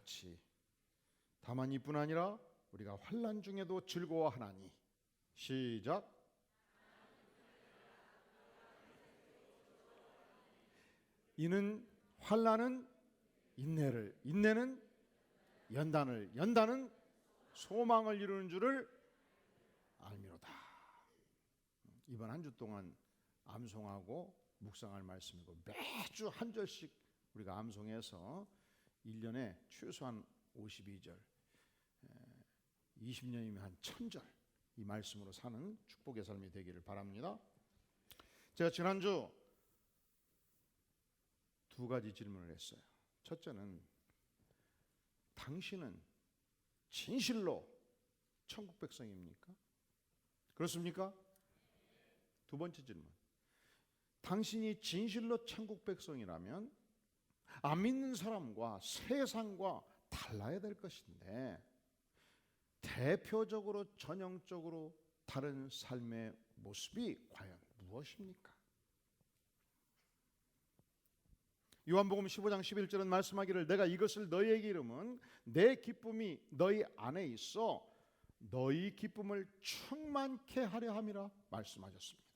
같이 다만 이뿐 아니라 우리가 환난 중에도 즐거워하나니. 시작. 이는 환난은 인내를, 인내는 연단을, 연단은 소망을 이루는 줄을 알미로다. 이번 한 주 동안 암송하고 묵상할 말씀이고, 매주 한 절씩 우리가 암송해서 1년에 최소한 52절, 20년이면 한 1000절 이 말씀으로 사는 축복의 삶이 되기를 바랍니다. 제가 지난주 두 가지 질문을 했어요. 첫째는, 당신은 진실로 천국 백성입니까? 그렇습니까? 두 번째 질문, 당신이 진실로 천국 백성이라면 안 믿는 사람과 세상과 달라야 될 것인데, 대표적으로 전형적으로 다른 삶의 모습이 과연 무엇입니까? 요한복음 15장 11절은 말씀하기를, 내가 이것을 너희에게 이름은 내 기쁨이 너희 안에 있어 너희 기쁨을 충만케 하려 함이라 말씀하셨습니다.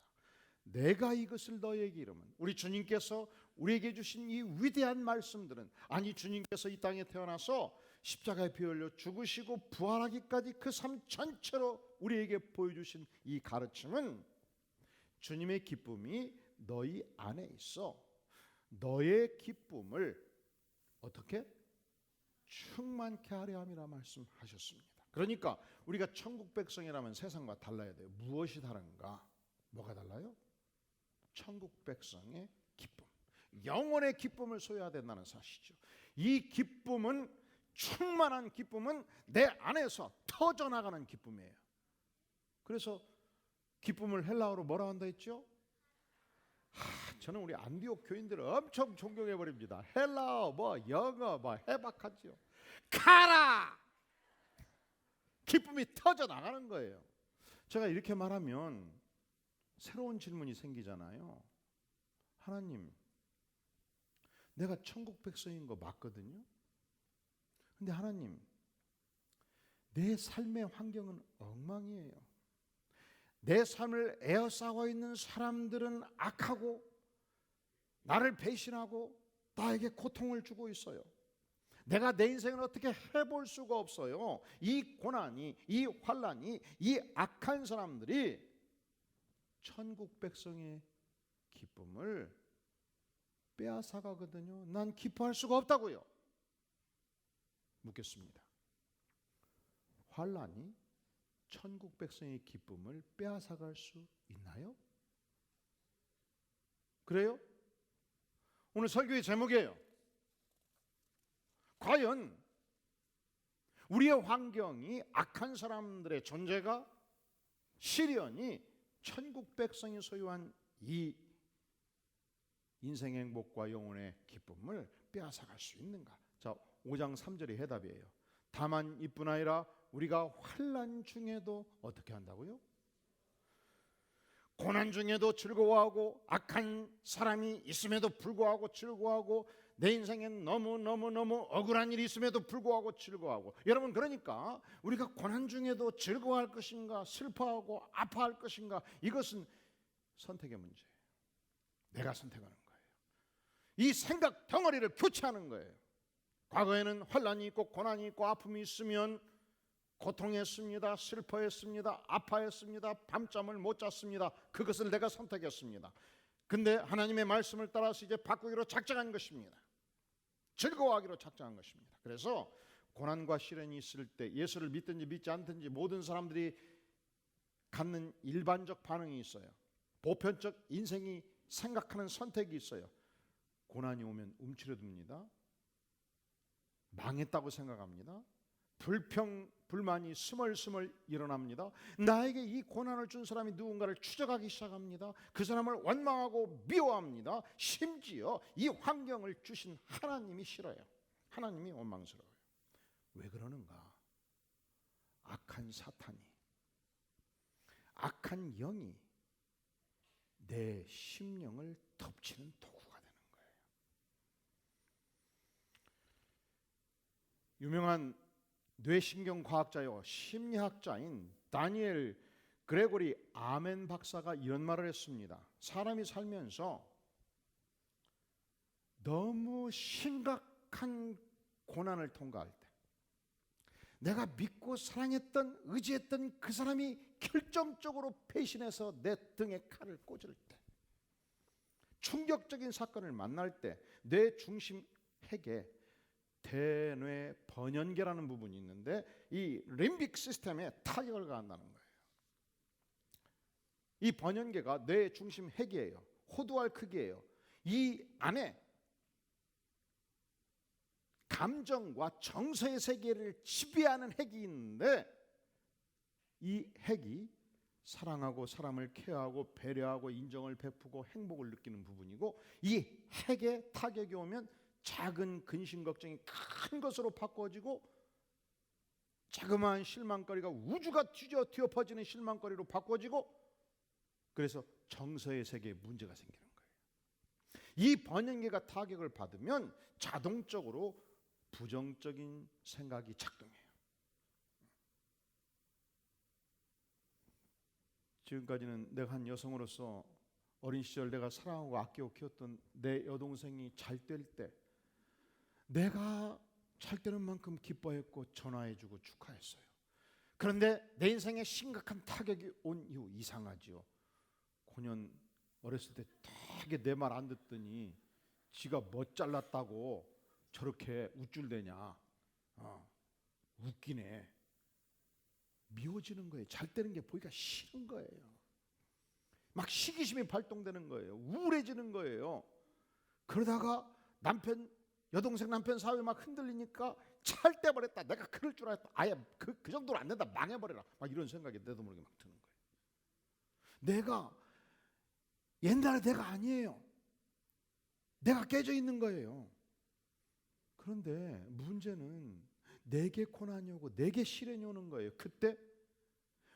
내가 이것을 너희에게 이름은, 우리 주님께서 우리에게 주신 이 위대한 말씀들은, 아니 주님께서 이 땅에 태어나서 십자가에 피 흘려 죽으시고 부활하기까지 그 삶 전체로 우리에게 보여주신 이 가르침은, 주님의 기쁨이 너희 안에 있어 너의 기쁨을 어떻게 충만케 하려 함이라 말씀하셨습니다. 그러니까 우리가 천국 백성이라면 세상과 달라야 돼요. 무엇이 다른가? 뭐가 달라요? 천국 백성의 기쁨, 영혼의 기쁨을 소유해야 된다는 사실이죠. 이 기쁨은, 충만한 기쁨은 내 안에서 터져나가는 기쁨이에요. 그래서 기쁨을 헬라어로 뭐라 한다 했죠? 저는 우리 안디옥 교인들을 엄청 존경해 버립니다. 헬라어, 영어, 해박하죠. 가라! 기쁨이 터져 나가는 거예요. 제가 이렇게 말하면 새로운 질문이 생기잖아요. 하나님, 내가 천국 백성인 거 맞거든요. 근데 하나님, 내 삶의 환경은 엉망이에요. 내 삶을 에워싸고 있는 사람들은 악하고 나를 배신하고 나에게 고통을 주고 있어요. 내가 내 인생을 어떻게 해볼 수가 없어요. 이 고난이, 이 환난이, 이 악한 사람들이 천국 백성의 기쁨을 빼앗아가거든요. 난 기뻐할 수가 없다고요. 묻겠습니다. 환난이 천국 백성의 기쁨을 빼앗아갈 수 있나요? 그래요? 오늘 설교의 제목이에요. 과연 우리의 환경이, 악한 사람들의 존재가, 시련이 천국 백성이 소유한 이 인생의 행복과 영혼의 기쁨을 빼앗아갈 수 있는가? 자, 5장 3절이 해답이에요. 다만 이뿐 아니라 우리가 환난 중에도 어떻게 한다고요? 고난 중에도 즐거워하고, 악한 사람이 있음에도 불구하고 즐거워하고, 내 인생엔 너무 억울한 일이 있음에도 불구하고 즐거워하고. 여러분, 그러니까 우리가 고난 중에도 즐거워할 것인가, 슬퍼하고 아파할 것인가, 이것은 선택의 문제예요. 내가 선택하는 거예요. 이 생각 덩어리를 교체하는 거예요. 과거에는 환난이 있고 고난이 있고 아픔이 있으면 고통했습니다. 슬퍼했습니다. 아파했습니다. 밤잠을 못 잤습니다. 그것을 내가 선택했습니다. 근데 하나님의 말씀을 따라서 이제 바꾸기로 작정한 것입니다. 즐거워하기로 작정한 것입니다. 그래서 고난과 시련이 있을 때 예수를 믿든지 믿지 않든지 모든 사람들이 갖는 일반적 반응이 있어요. 보편적 인생이 생각하는 선택이 있어요. 고난이 오면 움츠러듭니다. 망했다고 생각합니다. 불만이 스멀스멀 일어납니다. 나에게 이 고난을 준 사람이 누군가를 추적하기 시작합니다. 그 사람을 원망하고 미워합니다. 심지어 이 환경을 주신 하나님이 싫어요. 하나님이 원망스러워요. 왜 그러는가? 악한 사탄이, 악한 영이 내 심령을 덮치는 도구가 되는 거예요. 유명한 뇌신경 과학자요 심리학자인 다니엘 그레고리 아멘 박사가 이런 말을 했습니다. 사람이 살면서 너무 심각한 고난을 통과할 때, 내가 믿고 사랑했던 의지했던 그 사람이 결정적으로 배신해서 내 등에 칼을 꽂을 때, 충격적인 사건을 만날 때 뇌 중심 핵에 대뇌 번연계라는 부분이 있는데 이 림빅 시스템에 타격을 가한다는 거예요. 이 번연계가 뇌 중심 핵이에요. 호두알 크기예요. 이 안에 감정과 정서의 세계를 지배하는 핵이 있는데, 이 핵이 사랑하고 사람을 케어하고 배려하고 인정을 베푸고 행복을 느끼는 부분이고, 이 핵에 타격이 오면 작은 근심 걱정이 큰 것으로 바꿔지고 자그마한 실망거리가 우주가 뒤엎어지는 퍼지는 실망거리로 바꿔지고, 그래서 정서의 세계에 문제가 생기는 거예요. 이 번연계가 타격을 받으면 자동적으로 부정적인 생각이 작동해요. 지금까지는 내가 한 여성으로서 어린 시절 내가 사랑하고 아끼고 키웠던 내 여동생이 잘 될 때 내가 잘 되는 만큼 기뻐했고 전화해주고 축하했어요. 그런데 내 인생에 심각한 타격이 온 이후 이상하지요. 고년 어렸을 때 되게 내 말 안 듣더니 지가 뭐 잘났다고 저렇게 우쭐대냐. 웃기네. 미워지는 거예요. 잘 되는 게 보기가 싫은 거예요. 막 시기심이 발동되는 거예요. 우울해지는 거예요. 그러다가 여동생 남편 사회 막 흔들리니까 잘 돼버렸다. 내가 그럴 줄 알았다. 아예 그 정도로 안 된다. 망해버려라. 막 이런 생각이 내도 모르게 막 드는 거예요. 내가 옛날에 내가 아니에요. 내가 깨져 있는 거예요. 그런데 문제는 내게 고난이 오고 내게 시련이 오는 거예요. 그때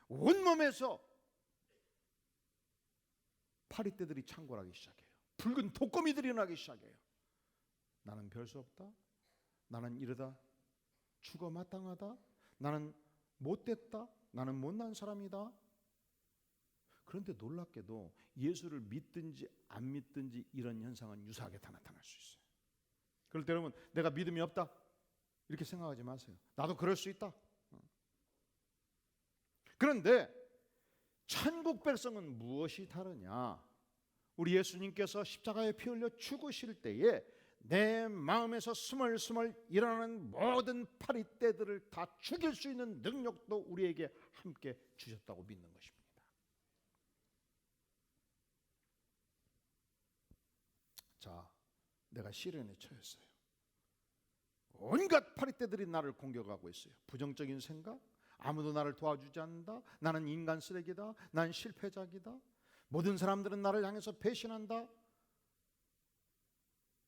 온몸에서 파리떼들이 창궐하기 시작해요. 붉은 독거미들이 나기 시작해요. 나는 별 수 없다. 나는 이러다 죽어 마땅하다. 나는 못됐다. 나는 못난 사람이다. 그런데 놀랍게도 예수를 믿든지 안 믿든지 이런 현상은 유사하게 다 나타날 수 있어요. 그럴 때 여러분, 내가 믿음이 없다 이렇게 생각하지 마세요. 나도 그럴 수 있다. 그런데 천국 백성은 무엇이 다르냐? 우리 예수님께서 십자가에 피 흘려 죽으실 때에 내 마음에서 스멀스멀 일어나는 모든 파리떼들을 다 죽일 수 있는 능력도 우리에게 함께 주셨다고 믿는 것입니다. 자, 내가 시련에 처했어요. 온갖 파리떼들이 나를 공격하고 있어요. 부정적인 생각, 아무도 나를 도와주지 않는다. 나는 인간 쓰레기다. 난 실패작이다. 모든 사람들은 나를 향해서 배신한다.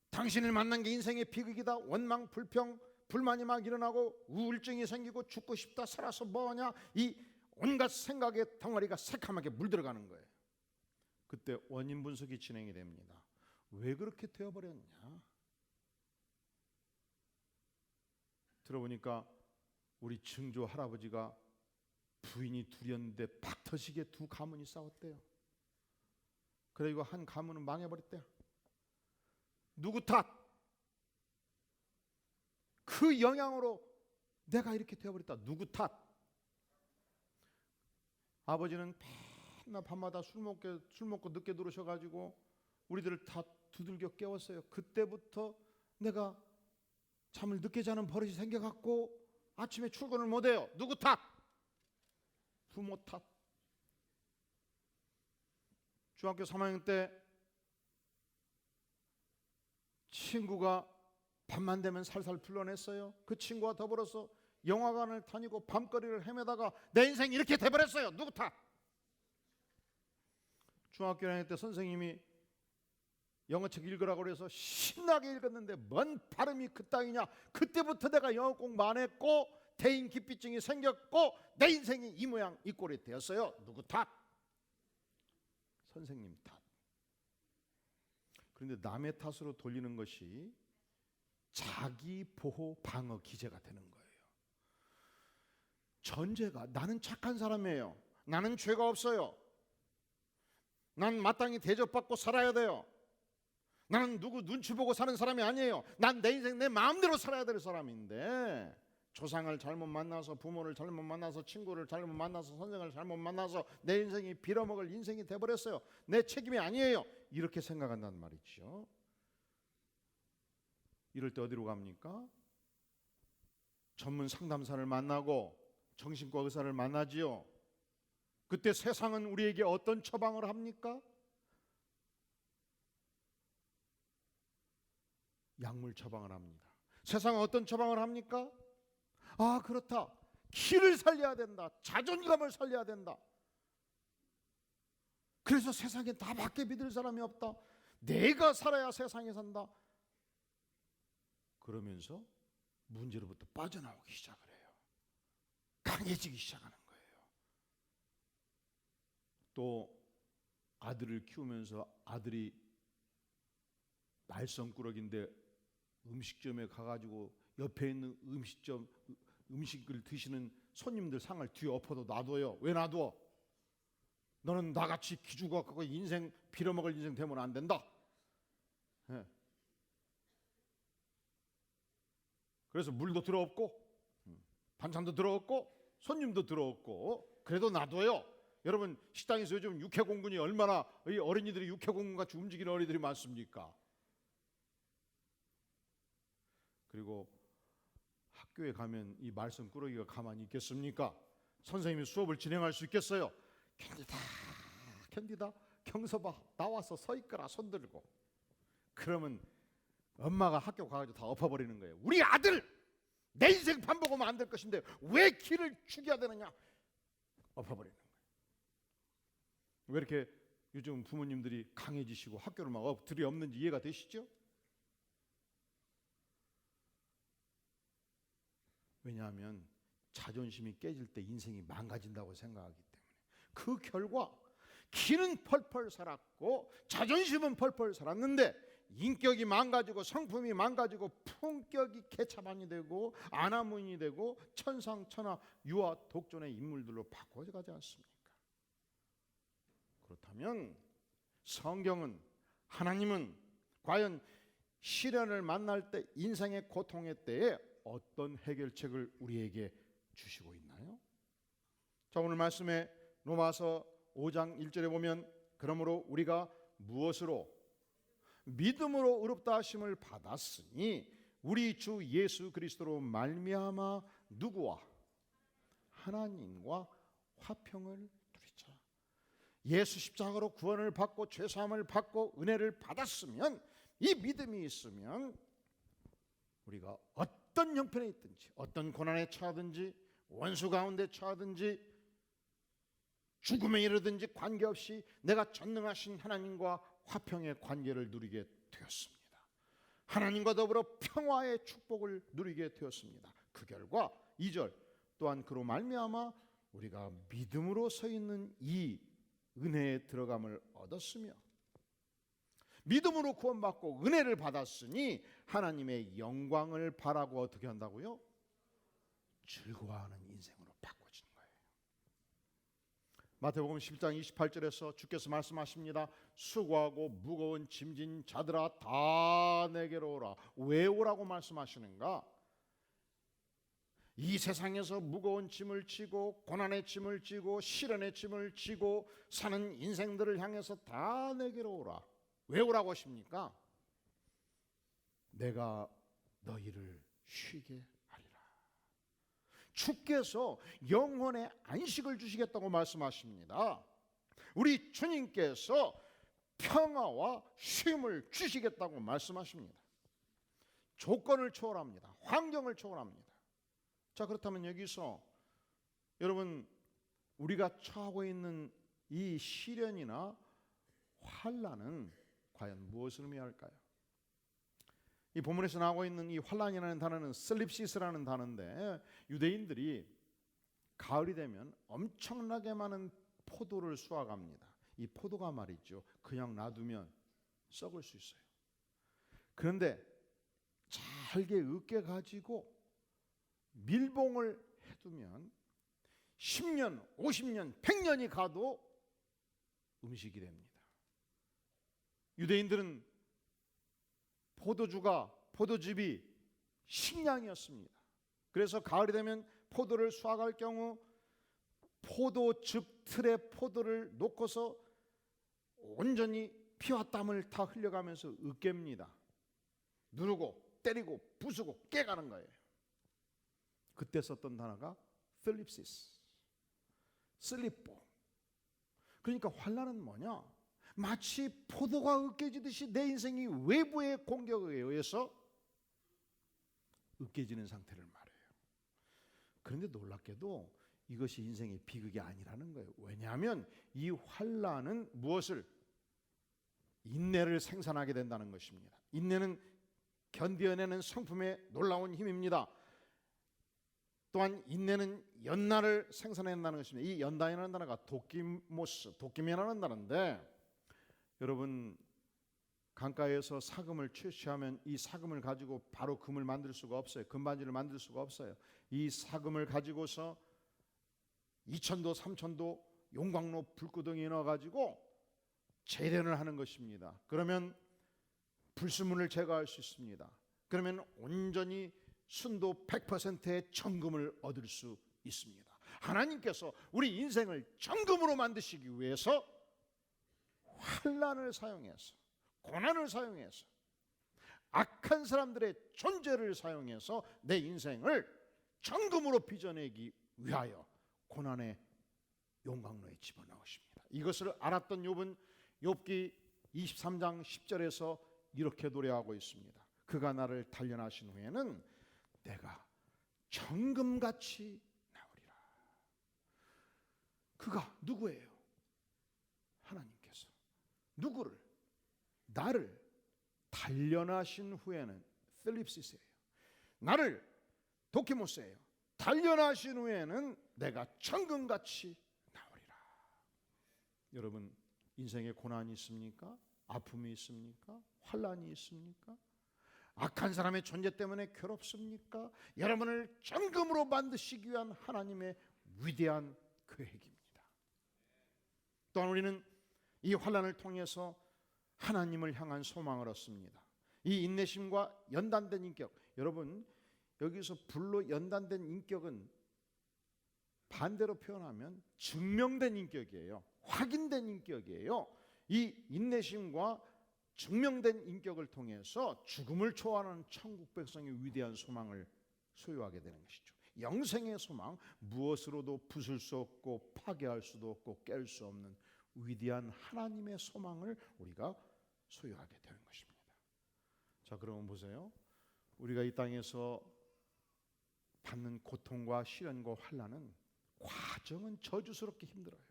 당신을 만난 게 인생의 비극이다. 원망, 불평, 불만이 막 일어나고 우울증이 생기고 죽고 싶다. 살아서 뭐하냐. 이 온갖 생각의 덩어리가 새카맣게 물들어가는 거예요. 그때 원인 분석이 진행이 됩니다. 왜 그렇게 되어버렸냐? 들어보니까 우리 증조 할아버지가 부인이 둘이었는데 박 터지게 두 가문이 싸웠대요. 그리고 한 가문은 망해버렸대요. 누구 탓? 그 영향으로 내가 이렇게 되어버렸다. 누구 탓? 아버지는 맨날 밤마다 술 먹고 늦게 들어오셔가지고 우리들을 다 두들겨 깨웠어요. 그때부터 내가 잠을 늦게 자는 버릇이 생겨갖고 아침에 출근을 못해요. 누구 탓? 부모 탓. 중학교 3학년 때 친구가 밤만 되면 살살 불러냈어요. 그 친구와 더불어서 영화관을 다니고 밤거리를 헤매다가 내 인생이 이렇게 돼버렸어요. 누구 탓? 중학교 1학년 때 선생님이 영어책 읽으라고 그래서 신나게 읽었는데 뭔 발음이 그따위냐. 그때부터 내가 영어 공부 안 했고 대인기피증이 생겼고 내 인생이 이 모양 이 꼴이 되었어요. 누구 탓? 선생님 탓. 그런데 남의 탓으로 돌리는 것이 자기 보호 방어 기제가 되는 거예요. 전제가 나는 착한 사람이에요. 나는 죄가 없어요. 난 마땅히 대접받고 살아야 돼요. 나는 누구 눈치 보고 사는 사람이 아니에요. 난 내 인생 내 마음대로 살아야 될 사람인데 조상을 잘못 만나서, 부모를 잘못 만나서, 친구를 잘못 만나서, 선생을 잘못 만나서 내 인생이 빌어먹을 인생이 돼버렸어요. 내 책임이 아니에요. 이렇게 생각한단 말이죠. 이럴 때 어디로 갑니까? 전문 상담사를 만나고 정신과 의사를 만나지요. 그때 세상은 우리에게 어떤 처방을 합니까? 약물 처방을 합니다. 세상은 어떤 처방을 합니까? 아, 그렇다. 기를 살려야 된다. 자존감을 살려야 된다. 그래서 세상에 나밖에 믿을 사람이 없다. 내가 살아야 세상에 산다. 그러면서 문제로부터 빠져나오기 시작을 해요. 강해지기 시작하는 거예요. 또 아들을 키우면서 아들이 말썽꾸러기인데 음식점에 가가지고 옆에 있는 음식을 드시는 손님들 상을 뒤에 엎어도 놔둬요. 왜 놔둬? 너는 나같이 기죽어 갖고 인생 빌어먹을 인생 되면 안 된다. 네. 그래서 물도 들어없고 반찬도 들어없고 손님도 들어없고 그래도 놔둬요. 여러분 식당에서 요즘 육해공군이 얼마나 이 어린이들이 육해공군같이 움직이는 어린이들이 많습니까? 그리고 학교에 가면 이 말썽꾸러기가 가만히 있겠습니까? 선생님이 수업을 진행할 수 있겠어요? 견디다 경서봐 나와서 서 있거라 손 들고. 그러면 엄마가 학교 가가지고 다 엎어버리는 거예요. 우리 아들 내 인생 반복하면 안 될 것인데 왜 기를 죽여야 되느냐 엎어버리는 거예요. 왜 이렇게 요즘 부모님들이 강해지시고 학교를 막 들이없는지 이해가 되시죠? 왜냐하면 자존심이 깨질 때 인생이 망가진다고 생각하기 때문에. 그 결과 기는 펄펄 살았고 자존심은 펄펄 살았는데 인격이 망가지고 성품이 망가지고 품격이 개차반이 되고 아나무인이 되고 천상천하 유아 독존의 인물들로 바꿔가지 않습니까? 그렇다면 성경은, 하나님은 과연 시련을 만날 때, 인생의 고통의 때에 어떤 해결책을 우리에게 주시고 있나요? 자, 오늘 말씀에 로마서 5장 1절에 보면 그러므로 우리가 무엇으로 믿음으로 의롭다 하심을 받았으니 우리 주 예수 그리스도로 말미암아 누구와 하나님과 화평을 누리자. 예수 십자가로 구원을 받고 죄사함을 받고 은혜를 받았으면, 이 믿음이 있으면 우리가 어떤 형편에 있든지, 어떤 고난에 처하든지, 원수 가운데 처하든지, 죽음에 이르든지 관계없이 내가 전능하신 하나님과 화평의 관계를 누리게 되었습니다. 하나님과 더불어 평화의 축복을 누리게 되었습니다. 그 결과 2절 또한 그로 말미암아 우리가 믿음으로 서 있는 이 은혜에 들어감을 얻었으며, 믿음으로 구원받고 은혜를 받았으니 하나님의 영광을 바라고 어떻게 한다고요? 즐거워하는 인생으로 바꿔지는 거예요. 마태복음 10장 28절에서 주께서 말씀하십니다. 수고하고 무거운 짐진 자들아 다 내게로 오라. 왜 오라고 말씀하시는가? 이 세상에서 무거운 짐을 지고 고난의 짐을 지고 시련의 짐을 지고 사는 인생들을 향해서 다 내게로 오라. 왜 오라고 하십니까? 내가 너희를 쉬게 하리라. 주께서 영혼의 안식을 주시겠다고 말씀하십니다. 우리 주님께서 평화와 쉼을 주시겠다고 말씀하십니다. 조건을 초월합니다. 환경을 초월합니다. 자, 그렇다면 여기서 여러분, 우리가 처하고 있는 이 시련이나 환난은 과연 무엇을 의미할까요? 이 본문에서 나오고 있는 이 환난이라는 단어는 슬립시스라는 단어인데, 유대인들이 가을이 되면 엄청나게 많은 포도를 수확합니다. 이 포도가 말이죠, 그냥 놔두면 썩을 수 있어요. 그런데 잘 잘게 으깨 가지고 밀봉을 해두면 10년, 50년, 100년이 가도 음식이 됩니다. 유대인들은 포도즙이 식량이었습니다. 그래서 가을이 되면 포도를 수확할 경우 포도즙 틀에 포도를 놓고서 온전히 피와 땀을 다 흘려가면서 으깹니다. 누르고 때리고 부수고 깨가는 거예요. 그때 썼던 단어가 필립시스, 슬리뽀. 그러니까 환난은 뭐냐? 마치 포도가 으깨지듯이 내 인생이 외부의 공격에 의해서 으깨지는 상태를 말해요. 그런데 놀랍게도 이것이 인생의 비극이 아니라는 거예요. 왜냐하면 이 환난은 무엇을? 인내를 생산하게 된다는 것입니다. 인내는 견디어내는 성품의 놀라운 힘입니다. 또한 인내는 연단을 생산해낸다는 것입니다. 이 연단이라는 단어가 도끼미라는 단어인데, 여러분 강가에서 사금을 채취하면 이 사금을 가지고 바로 금을 만들 수가 없어요. 금반지를 만들 수가 없어요. 이 사금을 가지고서 2,000도 3,000도 용광로 불구덩이에 넣어가지고 재련을 하는 것입니다. 그러면 불순물을 제거할 수 있습니다. 그러면 온전히 순도 100%의 정금을 얻을 수 있습니다. 하나님께서 우리 인생을 정금으로 만드시기 위해서 환난을 사용해서, 고난을 사용해서, 악한 사람들의 존재를 사용해서 내 인생을 정금으로 빚어내기 위하여 고난의 용광로에 집어넣으십니다. 이것을 알았던 욥은 욥기 23장 10절에서 이렇게 노래하고 있습니다. 그가 나를 단련하신 후에는 내가 정금같이 나오리라. 그가 누구예요? 하나님께서 누구를? 나를 단련하신 후에는, 필립시스예요. 나를 도키모스예요. 단련하신 후에는 내가 정금같이 나오리라. 여러분 인생에 고난이 있습니까? 아픔이 있습니까? 환난이 있습니까? 악한 사람의 존재 때문에 괴롭습니까? 여러분을 정금으로 만드시기 위한 하나님의 위대한 계획입니다. 또한 우리는 이 환난을 통해서 하나님을 향한 소망을 얻습니다. 이 인내심과 연단된 인격, 여러분 여기서 불로 연단된 인격은 반대로 표현하면 증명된 인격이에요. 확인된 인격이에요. 이 인내심과 증명된 인격을 통해서 죽음을 초월하는 천국 백성의 위대한 소망을 소유하게 되는 것이죠. 영생의 소망, 무엇으로도 부술 수 없고 파괴할 수도 없고 깰 수 없는 위대한 하나님의 소망을 우리가 소유하게 되는 것입니다. 자, 그러면 보세요. 우리가 이 땅에서 받는 고통과 시련과 환난은 과정은 저주스럽게 힘들어요.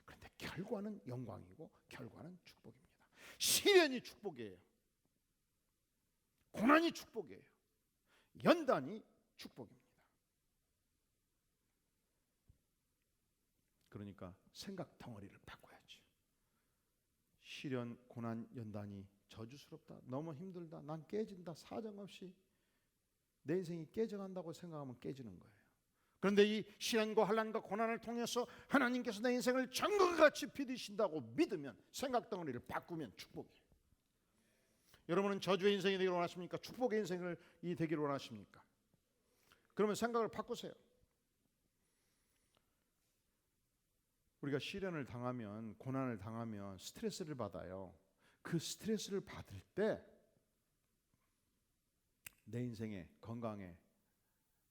그런데 결과는 영광이고 결과는 축복입니다. 시련이 축복이에요. 고난이 축복이에요. 연단이 축복입니다. 그러니까 생각 덩어리를 바꿔야죠. 시련, 고난, 연단이 저주스럽다, 너무 힘들다, 난 깨진다, 사정없이 내 인생이 깨져간다고 생각하면 깨지는 거예요. 그런데 이 시련과 환난과 고난을 통해서 하나님께서 내 인생을 정금같이 빚으신다고 믿으면, 생각 덩어리를 바꾸면 축복이에요. 여러분은 저주의 인생이 되기를 원하십니까? 축복의 인생을 되기를 원하십니까? 그러면 생각을 바꾸세요. 우리가 시련을 당하면, 고난을 당하면 스트레스를 받아요. 그 스트레스를 받을 때 내 인생에, 건강에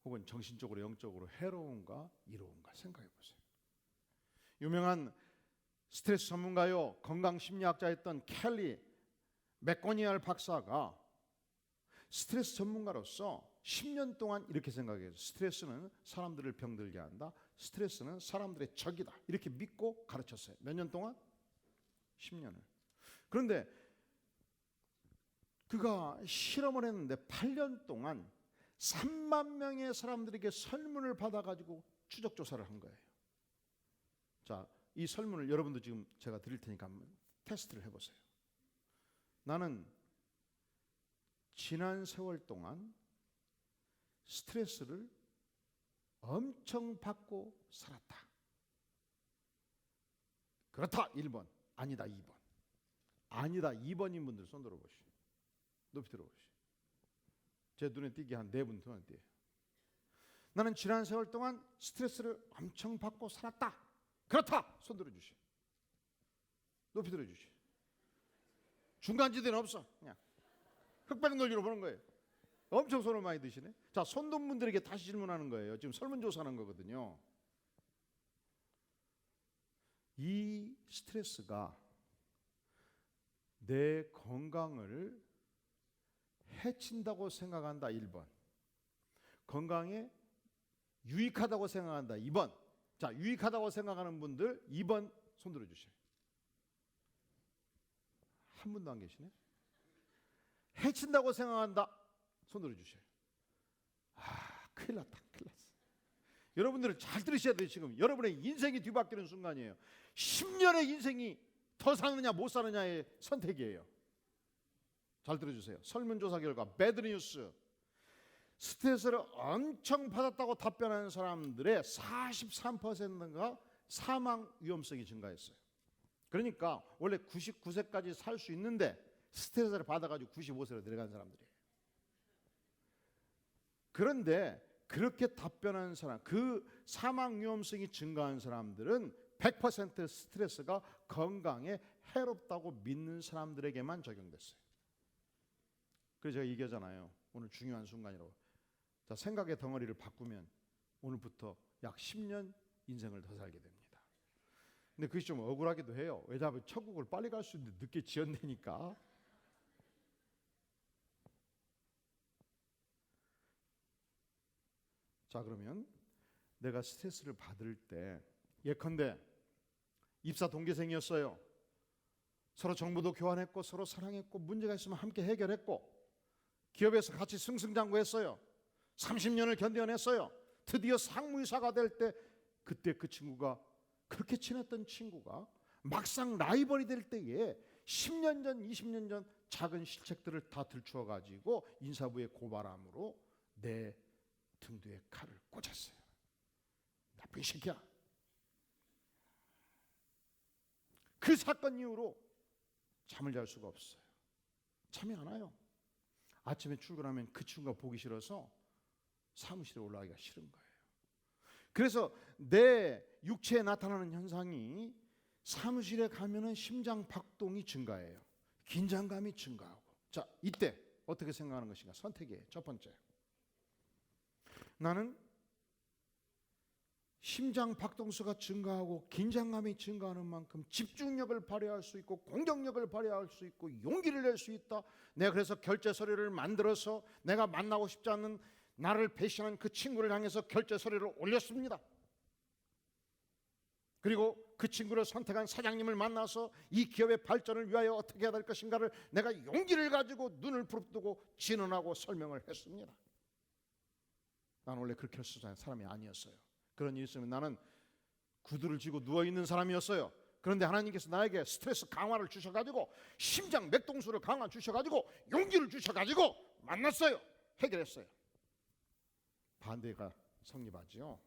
혹은 정신적으로 영적으로 해로운가 이로운가 생각해 보세요. 유명한 스트레스 전문가요, 건강심리학자였던 켈리 맥고니얼 박사가 스트레스 전문가로서 10년 동안 이렇게 생각해요. 스트레스는 사람들을 병들게 한다. 스트레스는 사람들의 적이다. 이렇게 믿고 가르쳤어요. 몇 년 동안? 10년을. 그런데 그가 실험을 했는데 8년 동안 3만 명의 사람들에게 설문을 받아가지고 추적 조사를 한 거예요. 자, 이 설문을 여러분도 지금 제가 드릴 테니까 한번 테스트를 해보세요. 나는 지난 세월 동안 스트레스를 엄청 받고 살았다. 그렇다 1번, 아니다 2번. 아니다 2번인 분들 손 들어보시오. 높이 들어보시오. 제 눈에 띄게 한 4분 눈에 띄어요. 나는 지난 세월 동안 스트레스를 엄청 받고 살았다. 그렇다. 손 들어주시오. 높이 들어주시오. 중간지대는 없어. 그냥 흑백 논리로 보는 거예요. 엄청 손을 많이 드시네. 자, 손 든 분들에게 다시 질문하는 거예요. 지금 설문조사하는 거거든요. 이 스트레스가 내 건강을 해친다고 생각한다 1번, 건강에 유익하다고 생각한다 2번. 자, 유익하다고 생각하는 분들 2번 손 들어주세요. 한 분도 안 계시네. 해친다고 생각한다 손 들어주세요. 큰일 났다, 큰일 났어. 여러분들은 잘 들으셔야 돼요. 지금 여러분의 인생이 뒤바뀌는 순간이에요. 10년의 인생이 더 사느냐 못 사느냐의 선택이에요. 잘 들어주세요. 설문조사 결과 배드뉴스, 스트레스를 엄청 받았다고 답변하는 사람들의 43%가 사망 위험성이 증가했어요. 그러니까 원래 99세까지 살 수 있는데 스트레스를 받아가지고 95세로 내려간 사람들이에요. 그런데 그렇게 답변하는 사람, 그 사망 위험성이 증가한 사람들은 100% 스트레스가 건강에 해롭다고 믿는 사람들에게만 적용됐어요. 그래서 제가 얘기하잖아요. 오늘 중요한 순간이라고. 자, 생각의 덩어리를 바꾸면 오늘부터 약 10년 인생을 더 살게 됩니다. 근데 그것이 좀 억울하기도 해요. 왜냐하면 천국을 빨리 갈 수 있는데 늦게 지었내니까. 자, 그러면 내가 스트레스를 받을 때, 예컨대 입사 동기생이었어요. 서로 정보도 교환했고 서로 사랑했고 문제가 있으면 함께 해결했고 기업에서 같이 승승장구했어요. 30년을 견뎌냈어요. 드디어 상무이사가 될 때, 그때 그 친구가, 그렇게 친했던 친구가 막상 라이벌이 될 때에 10년 전 20년 전 작은 실책들을 다 들추어 가지고 인사부에 고발함으로 내 등 뒤에 칼을 꽂았어요. 나쁜 새끼야. 그 사건 이후로 잠을 잘 수가 없어요. 잠이 안 와요. 아침에 출근하면 그 친구가 보기 싫어서 사무실에 올라가기가 싫은 거예요. 그래서 내 육체에 나타나는 현상이, 사무실에 가면은 심장 박동이 증가해요. 긴장감이 증가하고. 자, 이때 어떻게 생각하는 것인가? 선택이에요. 첫 번째, 나는 심장 박동수가 증가하고 긴장감이 증가하는 만큼 집중력을 발휘할 수 있고 공격력을 발휘할 수 있고 용기를 낼 수 있다. 내가 그래서 결제 서류를 만들어서 내가 만나고 싶지 않는 나를 배신한 그 친구를 향해서 결제 서류를 올렸습니다. 그리고 그 친구를 선택한 사장님을 만나서 이 기업의 발전을 위하여 어떻게 해야 될 것인가를 내가 용기를 가지고 눈을 부릅뜨고 진언하고 설명을 했습니다. 나는 원래 그렇게 할 수 있는 사람이 아니었어요. 그런 일이 있으면 나는 구두를 쥐고 누워있는 사람이었어요. 그런데 하나님께서 나에게 스트레스 강화를 주셔가지고 심장 맥동수를 강화 주셔가지고 용기를 주셔가지고 만났어요. 해결했어요. 반대가 성립하지요.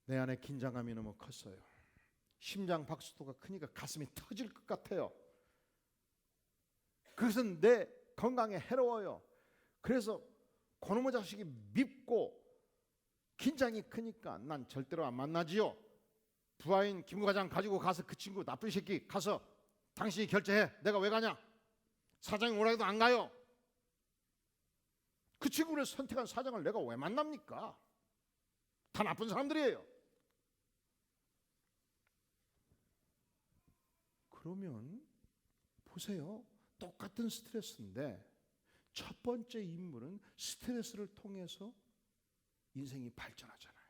내 안에 긴장감이 너무 컸어요. 심장 박수도가 크니까 가슴이 터질 것 같아요. 그것은 내 건강에 해로워요. 그래서 그놈의 자식이 밉고 긴장이 크니까 난 절대로 안 만나지요. 부하인 김 과장 가지고 가서 그 친구 나쁜 새끼 가서 당신이 결제해. 내가 왜 가냐? 사장이 오라 해도 안 가요. 그 친구를 선택한 사장을 내가 왜 만납니까? 다 나쁜 사람들이에요. 그러면 보세요. 똑같은 스트레스인데 첫 번째 인물은 스트레스를 통해서 인생이 발전하잖아요.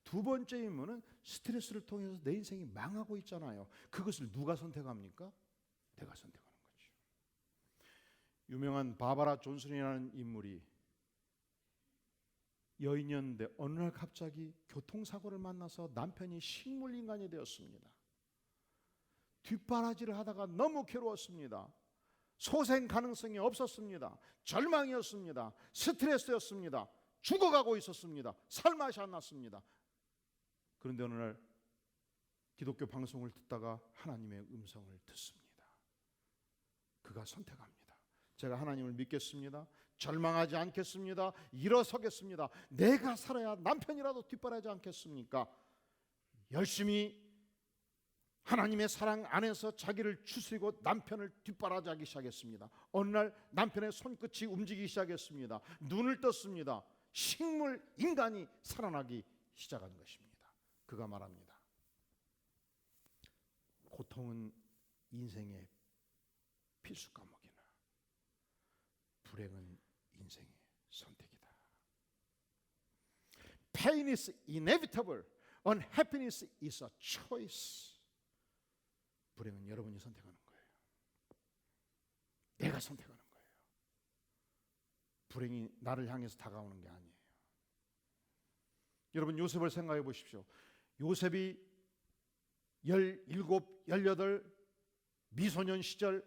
두 번째 인물은 스트레스를 통해서 내 인생이 망하고 있잖아요. 그것을 누가 선택합니까? 내가 선택하는 거죠. 유명한 바바라 존슨이라는 인물이 여인이었는데 어느 날 갑자기 교통사고를 만나서 남편이 식물인간이 되었습니다. 뒷바라지를 하다가 너무 괴로웠습니다. 소생 가능성이 없었습니다. 절망이었습니다. 스트레스였습니다. 죽어가고 있었습니다. 살맛이 안 났습니다. 그런데 어느 날 기독교 방송을 듣다가 하나님의 음성을 듣습니다. 그가 선택합니다. 제가 하나님을 믿겠습니다. 절망하지 않겠습니다. 일어서겠습니다. 내가 살아야 남편이라도 뒷바라지 않겠습니까? 열심히 하나님의 사랑 안에서 자기를 추스리고 남편을 뒷바라지하기 시작했습니다. 어느 날 남편의 손끝이 움직이기 시작했습니다. 눈을 떴습니다. 식물 인간이 살아나기 시작한 것입니다. 그가 말합니다. 고통은 인생의 필수 과목이나 불행은 인생의 선택이다. Pain is inevitable. Unhappiness is a choice. 불행은 여러분이 선택하는 거예요. 내가 선택하는 거예요. 불행이 나를 향해서 다가오는 게 아니에요. 여러분 요셉을 생각해 보십시오. 요셉이 17, 18 미소년 시절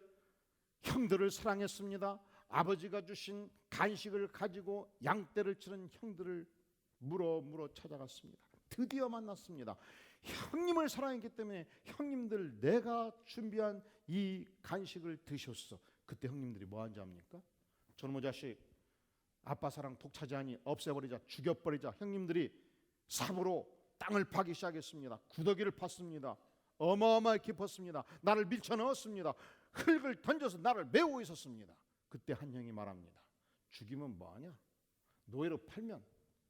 형들을 사랑했습니다. 아버지가 주신 간식을 가지고 양떼를 치는 형들을 물어 찾아갔습니다. 드디어 만났습니다. 형님을 사랑했기 때문에 형님들 내가 준비한 이 간식을 드셨어. 그때 형님들이 뭐 한지 압니까? 저놈의 자식 아빠 사랑 독차지하니 없애버리자, 죽여버리자. 형님들이 삽으로 땅을 파기 시작했습니다. 구더기를 팠습니다. 어마어마하게 깊었습니다. 나를 밀쳐넣었습니다. 흙을 던져서 나를 메우고 있었습니다. 그때 한 형이 말합니다. 죽이면 뭐하냐? 노예로 팔면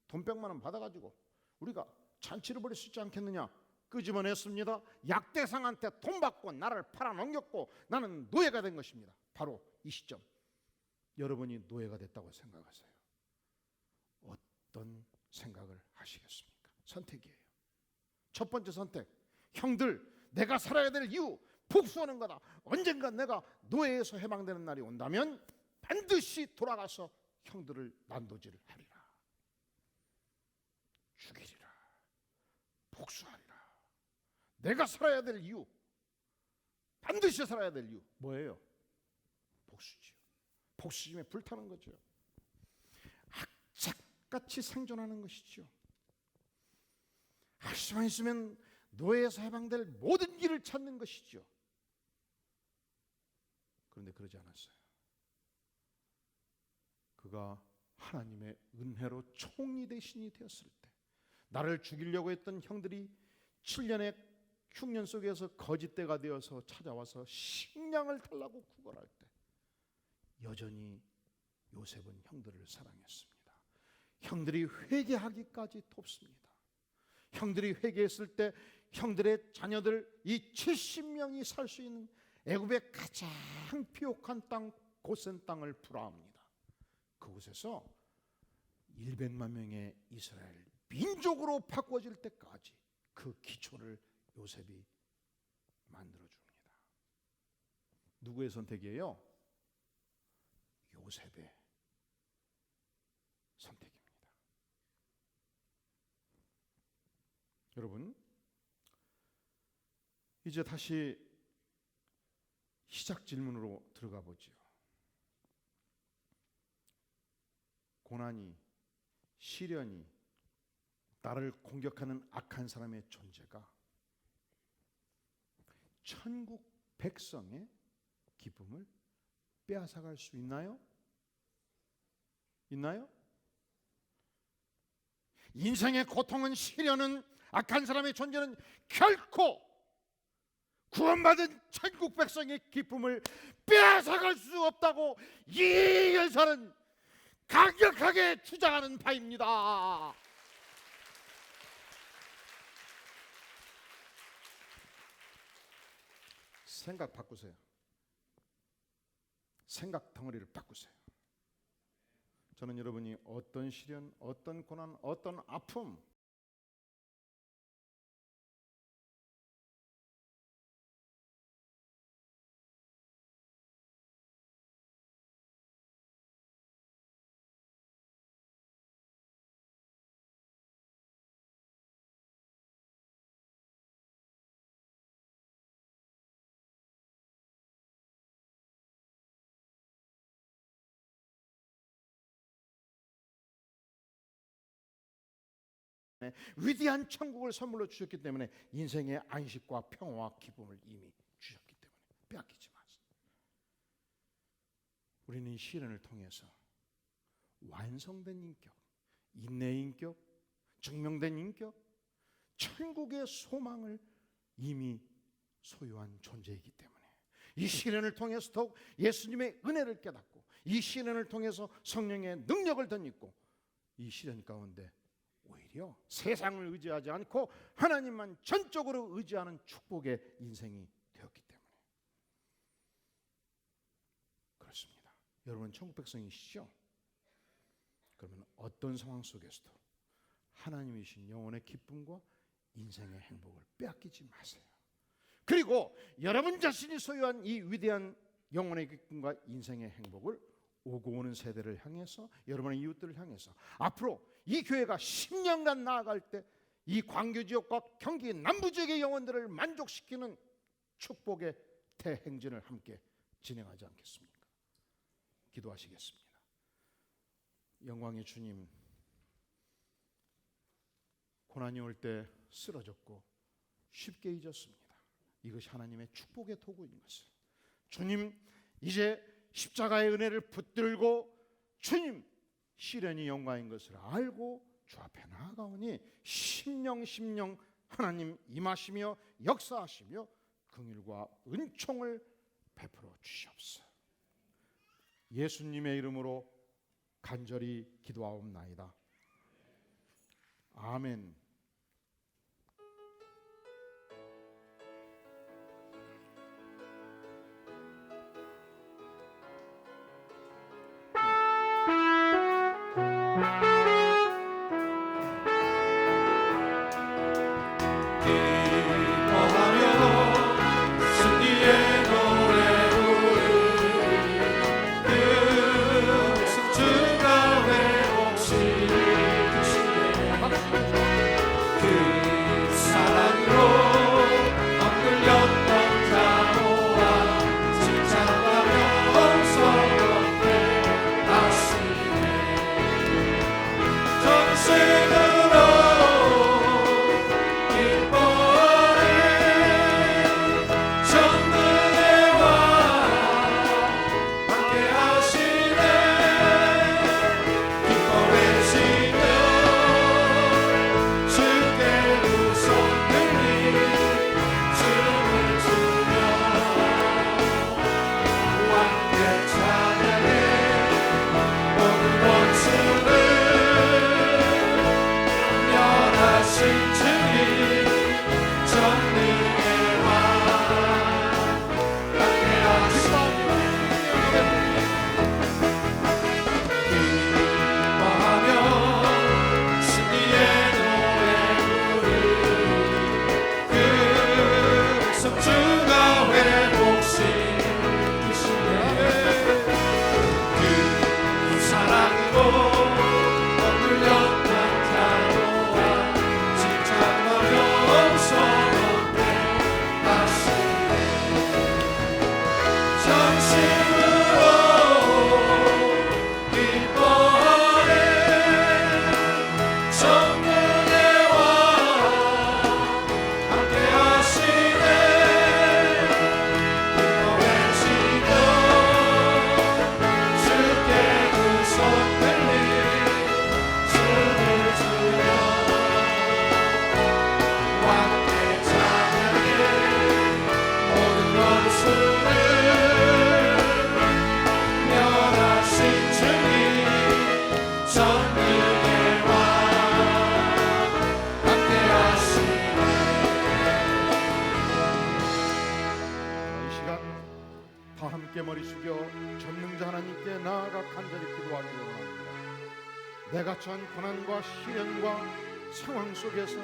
돈 100만 원 받아가지고 우리가 잔치를 벌일 수 있지 않겠느냐? 끄집어냈습니다. 약대상한테 돈 받고 나를 팔아넘겼고 나는 노예가 된 것입니다. 바로 이 시점 여러분이 노예가 됐다고 생각하세요. 어떤 생각을 하시겠습니까? 선택이에요. 첫 번째 선택, 형들 내가 살아야 될 이유 복수하는 거다. 언젠가 내가 노예에서 해방되는 날이 온다면 반드시 돌아가서 형들을 난도질하리라, 죽이리라, 복수하리라. 내가 살아야 될 이유, 반드시 살아야 될 이유 뭐예요? 복수지요. 복수심에 불타는 거죠. 악착같이 생존하는 것이죠. 할 수만 있으면 노예에서 해방될 모든 길을 찾는 것이죠. 그런데 그러지 않았어요. 그가 하나님의 은혜로 총리 대신이 되었을 때, 나를 죽이려고 했던 형들이 7년의 흉년 속에서 거짓대가 되어서 찾아와서 식량을 달라고 구걸할 때 여전히 요셉은 형들을 사랑했습니다. 형들이 회개하기까지 돕습니다. 형들이 회개했을 때 형들의 자녀들 이 70명이 살 수 있는 애굽의 가장 피옥한 땅 고센 땅을 불화합니다. 그곳에서 100만 명의 이스라엘 민족으로 바꿔질 때까지 그 기초를 요셉이 만들어줍니다. 누구의 선택이에요? 요셉의 선택입니다. 여러분, 이제 다시 시작 질문으로 들어가 보지요. 고난이, 시련이, 나를 공격하는 악한 사람의 존재가 천국 백성의 기쁨을 빼앗아갈 수 있나요? 있나요? 인생의 고통은, 시련은, 악한 사람의 존재는 결코 구원받은 천국 백성의 기쁨을 빼앗아갈 수 없다고 이 열사는 강력하게 주장하는 바입니다. 생각 바꾸세요. 생각 덩어리를 바꾸세요. 저는 여러분이 어떤 시련, 어떤 고난, 어떤 아픔, 위대한 천국을 선물로 주셨기 때문에 인생의 안식과 평화와 기쁨을 이미 주셨기 때문에 빼앗기지 마세요. 우리는 이 시련을 통해서 완성된 인격, 인내의 인격, 증명된 인격, 천국의 소망을 이미 소유한 존재이기 때문에 이 시련을 통해서 더욱 예수님의 은혜를 깨닫고 이 시련을 통해서 성령의 능력을 덧입고 이 시련 가운데 오히려 세상을 의지하지 않고 하나님만 전적으로 의지하는 축복의 인생이 되었기 때문에 그렇습니다. 여러분 천국 백성이시죠? 그러면 어떤 상황 속에서도 하나님이신 영혼의 기쁨과 인생의 행복을 빼앗기지 마세요. 그리고 여러분 자신이 소유한 이 위대한 영혼의 기쁨과 인생의 행복을 오고 오는 세대를 향해서 여러분의 이웃들을 향해서 앞으로 이 교회가 10년간 나아갈 때 이 광교지역과 경기 남부지역의 영혼들을 만족시키는 축복의 대행진을 함께 진행하지 않겠습니까? 기도하시겠습니다. 영광의 주님, 고난이 올 때 쓰러졌고 쉽게 잊었습니다. 이것이 하나님의 축복의 도구인 것을 주님, 이제 십자가의 은혜를 붙들고 주님 시련이 영광인 것을 알고 주 앞에 나아가오니 심령 하나님 임하시며 역사하시며 긍휼과 은총을 베풀어 주시옵소서. 예수님의 이름으로 간절히 기도하옵나이다. 아멘. 내가 처한 고난과 시련과 상황 속에서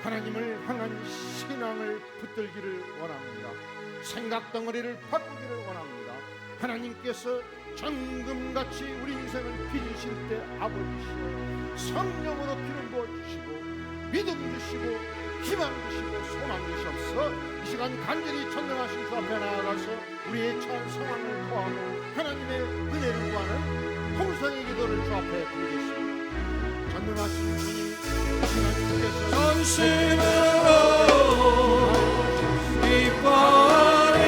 하나님을 향한 신앙을 붙들기를 원합니다. 생각덩어리를 바꾸기를 원합니다. 하나님께서 정금같이 우리 인생을 빚으실 때 아버지시여 성령으로 기름 부어주시고 믿음 주시고 희망 주시고 소망 주시옵소서. 이 시간 간절히 전능하신 주 앞에 나아가서 우리의 처한 상황을 구하고 하나님의 은혜를 구하는 통성의 기도를 주 앞에 드리겠습니다. 전능하신 주님, 전심으로 기뻐하리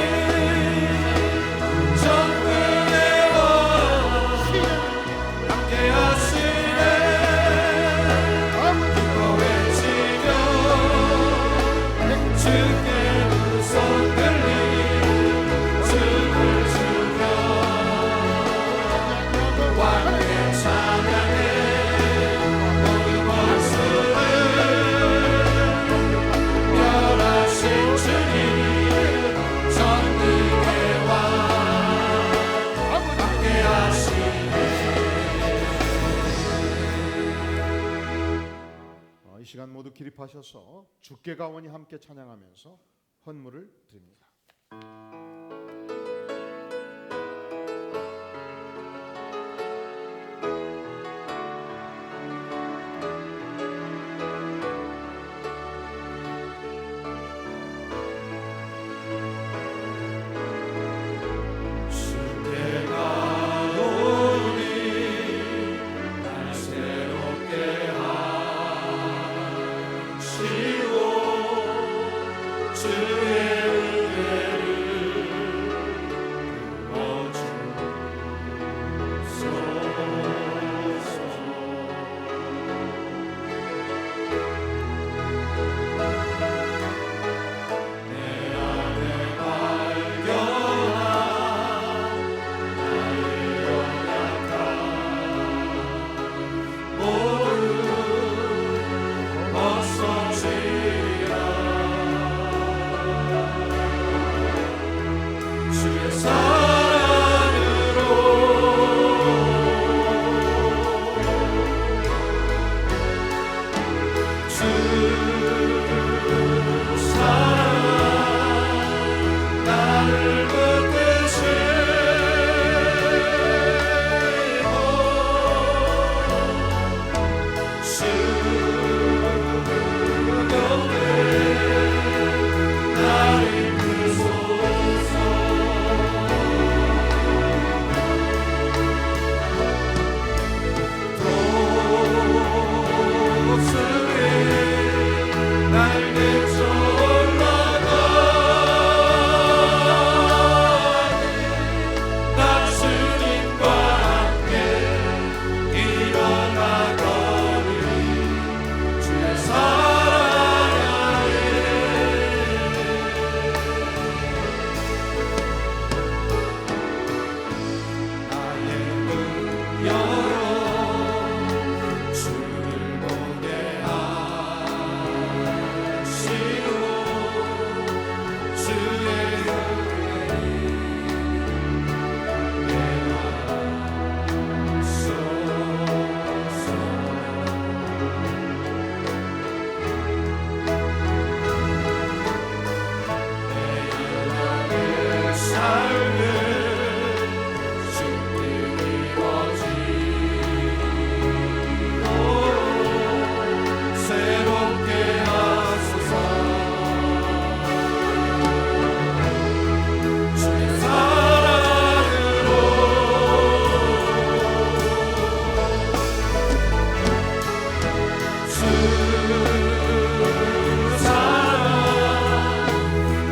정금의 왕 함께 하시네 기뻐 외치며 주께 두 손 들리 춤을 추며 왕의 찬양에 모든 목소를 멸하신 주님 전능의 왕 함께 하시네. 이 시간 모두 기립하셔서 주께 가오니 함께 찬양하면서 헌물을 드립니다. 주께 가오니 날 새롭게 하시고 주의 은혜를 부어주소서. 내 안에 발견한 나의 연약함 모두 벗어지라. 주의 사랑으로 주 사랑 나를 붙드시고 나를 이끄소서. 도수의 날개쳐 올라가니 나 주님과 함께 일어나거니 주의 사랑하에 나의 문 열어 주를 보게 하시고 주의 은혜를 내 삶을 주께 이루어지고 새롭게 하소서. 주의 사랑으로 주 사랑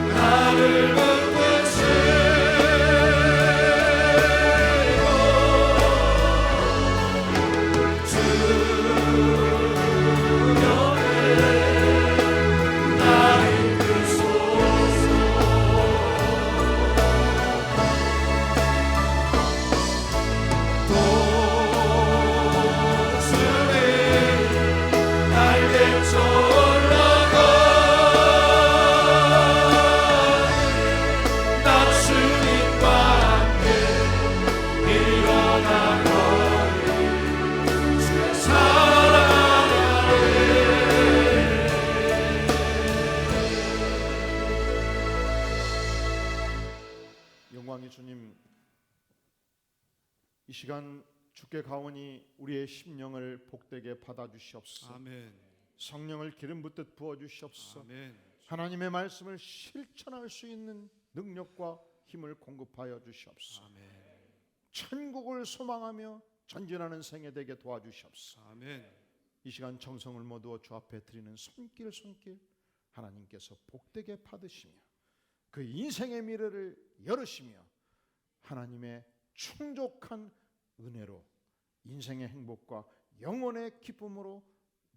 나를 붙드시고 주 영에 나 이끄소서. 도수의 날개쳐 올라가니 나 주님과 함께 일어나거니 주의 사랑 아래 영광의 주님, 이 시간 주께 가오니 우리의 심령을 복되게 받아주시옵소서. 아멘. 성령을 기름 붓듯 부어주시옵소서. 아멘. 하나님의 말씀을 실천할 수 있는 능력과 힘을 공급하여 주시옵소서. 아멘. 천국을 소망하며 전진하는 생애 되게 도와주시옵소서. 아멘. 이 시간 정성을 모두어 주 앞에 드리는 손길 하나님께서 복되게 받으시며 그 인생의 미래를 열으시며 하나님의 충족한 은혜로 인생의 행복과 영혼의 기쁨으로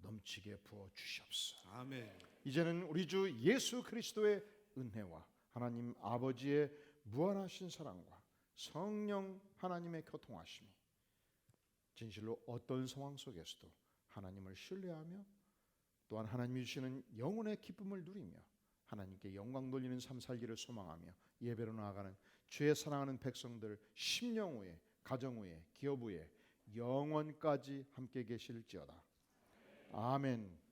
넘치게 부어 주시옵소서. 아멘. 이제는 우리 주 예수 그리스도의 은혜와 하나님 아버지의 무한하신 사랑과 성령 하나님의 교통하심이 진실로 어떤 상황 속에서도 하나님을 신뢰하며 또한 하나님이 주시는 영혼의 기쁨을 누리며 하나님께 영광 돌리는 삶 살기를 소망하며 예배로 나아가는 주의 사랑하는 백성들 심령 후에 가정 후에 기업 후에 영원까지 함께 계실지어다. 아멘.